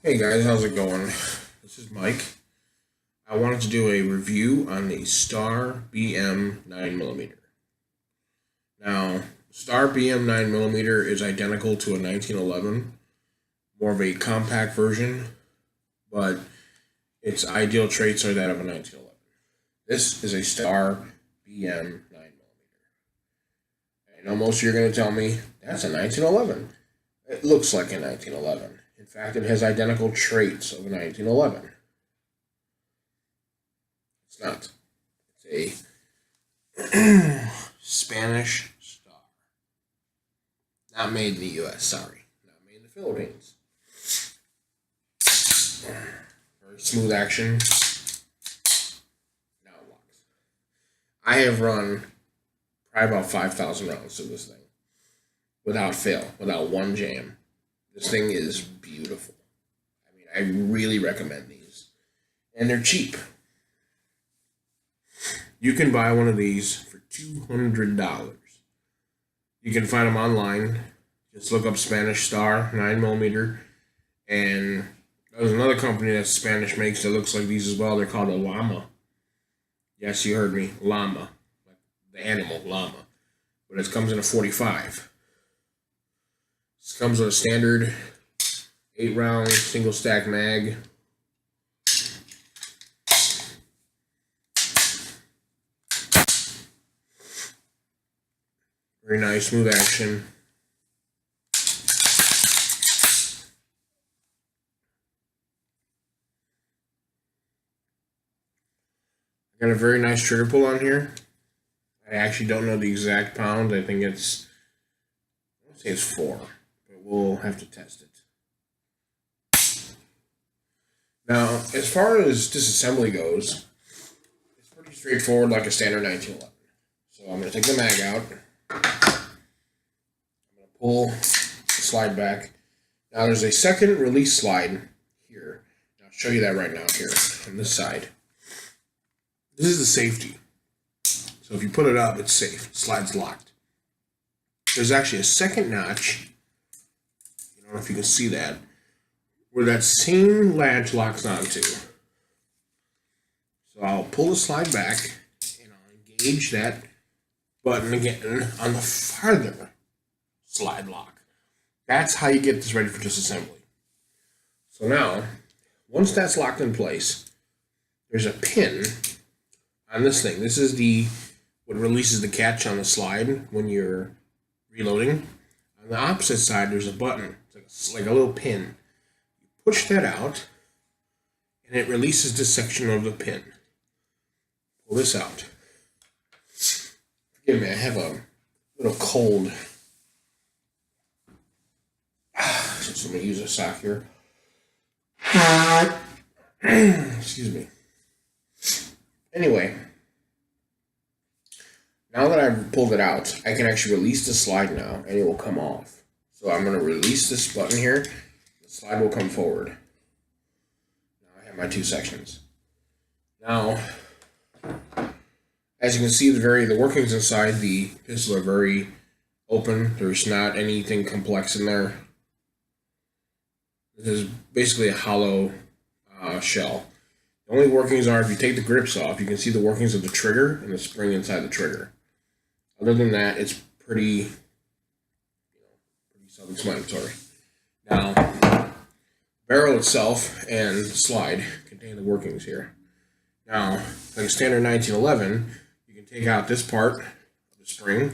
Hey guys, how's it going? This is Mike. I wanted to do a review on the Star BM 9mm. Now, Star BM 9mm is identical to a 1911, more of a compact version, but its ideal traits are that of a 1911. This is a Star BM 9mm. I know most of you are going to tell me that's a 1911. It looks like a 1911. In fact, it has identical traits of a 1911. It's not. It's a Spanish Star. Not made in the U.S., sorry. Not made in the Philippines. Very smooth action. Now it locks. I have run probably about 5,000 rounds through this thing without fail, without one jam. This thing is beautiful. I mean, I really recommend these. And they're cheap. You can buy one of these for $200. You can find them online. Just look up Spanish Star 9mm. And there's another company that Spanish makes that looks like these as well. They're called a llama. Yes, you heard me. Llama. Like the animal, llama. But it comes in a 45. This comes with a standard 8-round single stack mag. Very nice, smooth action. I got a very nice trigger pull on here. I actually don't know the exact pound. I think it's, I want to say it's 4. We'll have to test it. Now, as far as disassembly goes, it's pretty straightforward like a standard 1911. So I'm going to take the mag out. I'm going to pull the slide back. Now there's a second release slide here. I'll show you that right now here on this side. This is the safety. So if you put it up, it's safe. The slide's locked. There's actually a second notch. I don't know if you can see that, where that same latch locks onto. So I'll pull the slide back and I'll engage that button again on the farther slide lock. That's how you get this ready for disassembly. So now, once that's locked in place, there's a pin on this thing. This is what releases the catch on the slide when you're reloading. On the opposite side, there's a button. It's like a little pin. You push that out, and it releases this section of the pin. Pull this out. Forgive me, I have a little cold. So I'm going to use a sock here. Excuse me. Anyway, now that I've pulled it out, I can actually release the slide now, and it will come off. So I'm going to release this button here. The slide will come forward. Now I have my two sections. Now, as you can see, the workings inside the pistol are very open. There's not anything complex in there. This is basically a hollow shell. The only workings are, if you take the grips off, you can see the workings of the trigger and the spring inside the trigger. Other than that, it's pretty self-explanatory. Now, barrel itself and slide contain the workings here. Now, like a standard 1911, you can take out this part of the spring,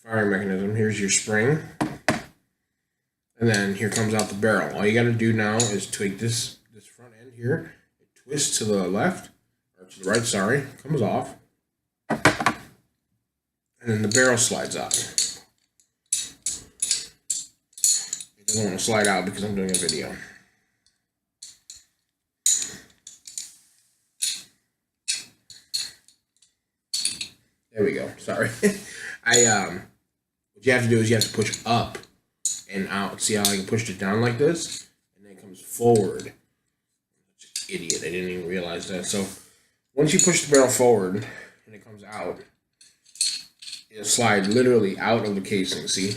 firing mechanism. Here's your spring, and then here comes out the barrel. All you got to do now is take this front end here, it twists to the left, or to the right, sorry, comes off, and then the barrel slides out. I don't want to slide out because I'm doing a video. There we go. Sorry. What you have to do is you have to push up and out. See how I pushed it down like this? And then it comes forward. Idiot. I didn't even realize that. So once you push the barrel forward and it comes out, it'll slide literally out of the casing. See?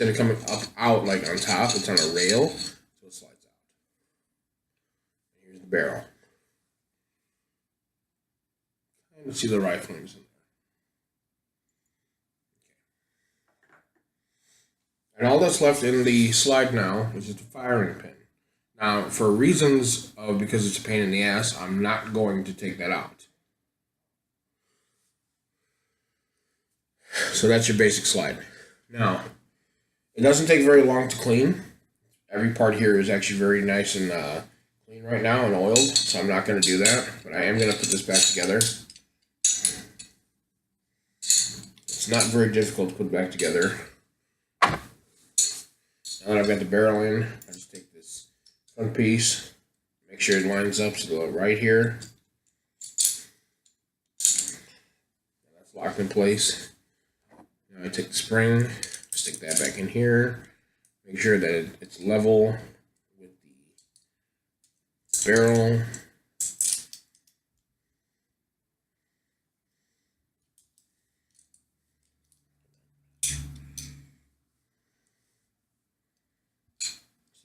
Instead of coming up out like on top, it's on a rail, so it slides barrel. And see the riflings in there. And all that's left in the slide now is just a firing pin. Now, for reasons of because it's a pain in the ass, I'm not going to take that out. So that's your basic slide. Now, it doesn't take very long to clean. Every part here is actually very nice and clean right now and oiled, so I'm not going to do that. But I am going to put this back together. It's not very difficult to put back together. Now that I've got the barrel in, I just take this front piece, make sure it lines up to the right here. That's locked in place. Now I take the spring, stick that back in here, make sure that it's level with the barrel.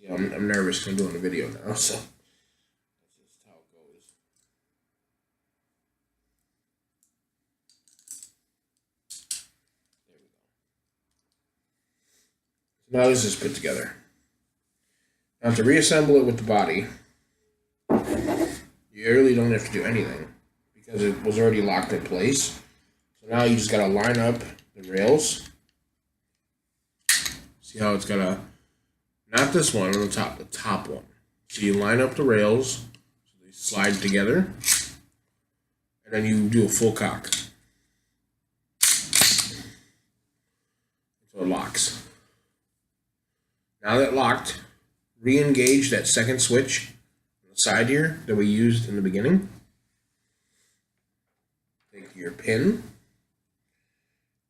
I'm nervous because I'm doing a video now, so that's just how it goes. There we go. Now this is put together. Now to reassemble it with the body, you really don't have to do anything because it was already locked in place. So now you just gotta line up the rails. See how it's got a not this one on the top one. So you line up the rails, so they slide together, and then you do a full cock. So it locks. Now that locked, re-engage that second switch on the side here that we used in the beginning. Take your pin,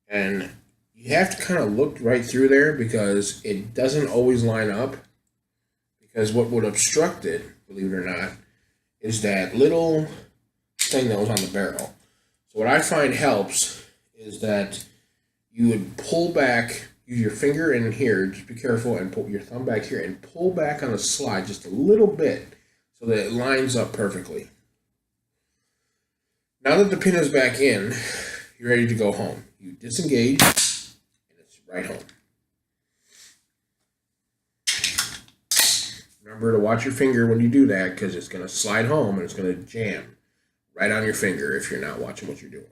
and you have to kind of look right through there because it doesn't always line up. Because what would obstruct it, believe it or not, is that little thing that was on the barrel. So what I find helps is that you would pull back, use your finger in here, just be careful, and put your thumb back here and pull back on the slide just a little bit so that it lines up perfectly. Now that the pin is back in, you're ready to go home. You disengage. Right home. Remember to watch your finger when you do that because it's going to slide home and it's going to jam right on your finger if you're not watching what you're doing.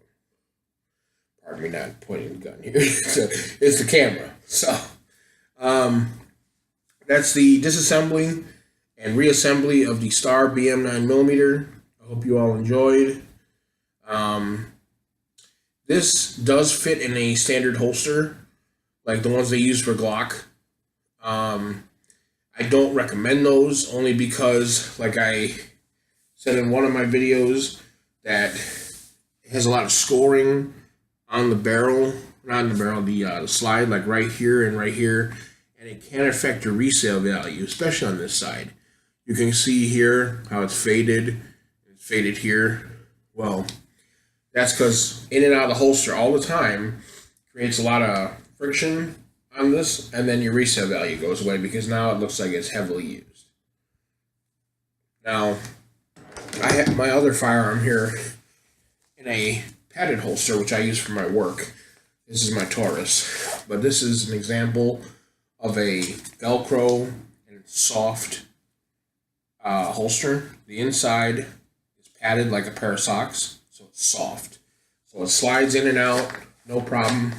Pardon me not pointing the gun here. It's the camera. So that's the disassembly and reassembly of the Star BM 9mm. I hope you all enjoyed. This does fit in a standard holster, like the ones they use for Glock. I don't recommend those only because, like I said in one of my videos, that it has a lot of scoring on the barrel, not on the barrel, the slide, like right here and right here, and it can affect your resale value, especially on this side. You can see here how it's faded. It's faded here. Well, that's because in and out of the holster all the time creates a lot of friction on this, and then your resale value goes away because now it looks like it's heavily used. Now, I have my other firearm here in a padded holster, which I use for my work. This is my Taurus, but this is an example of a Velcro and soft holster. The inside is padded like a pair of socks, so it's soft. So it slides in and out, no problem.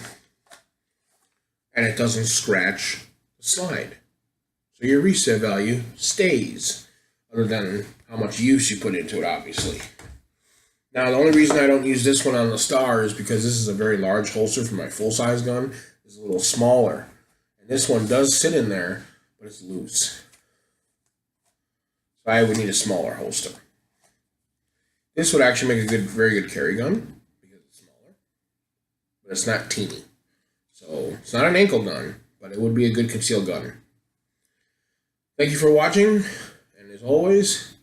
And it doesn't scratch the slide. So your resale value stays, other than how much use you put into it, obviously. Now, the only reason I don't use this one on the Star is because this is a very large holster for my full-size gun. It's a little smaller. And this one does sit in there, but it's loose. So I would need a smaller holster. This would actually make a very good carry gun, because it's smaller. But it's not teeny. So it's not an ankle gun, but it would be a good concealed gun. Thank you for watching, and as always,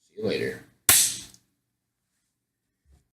see you later.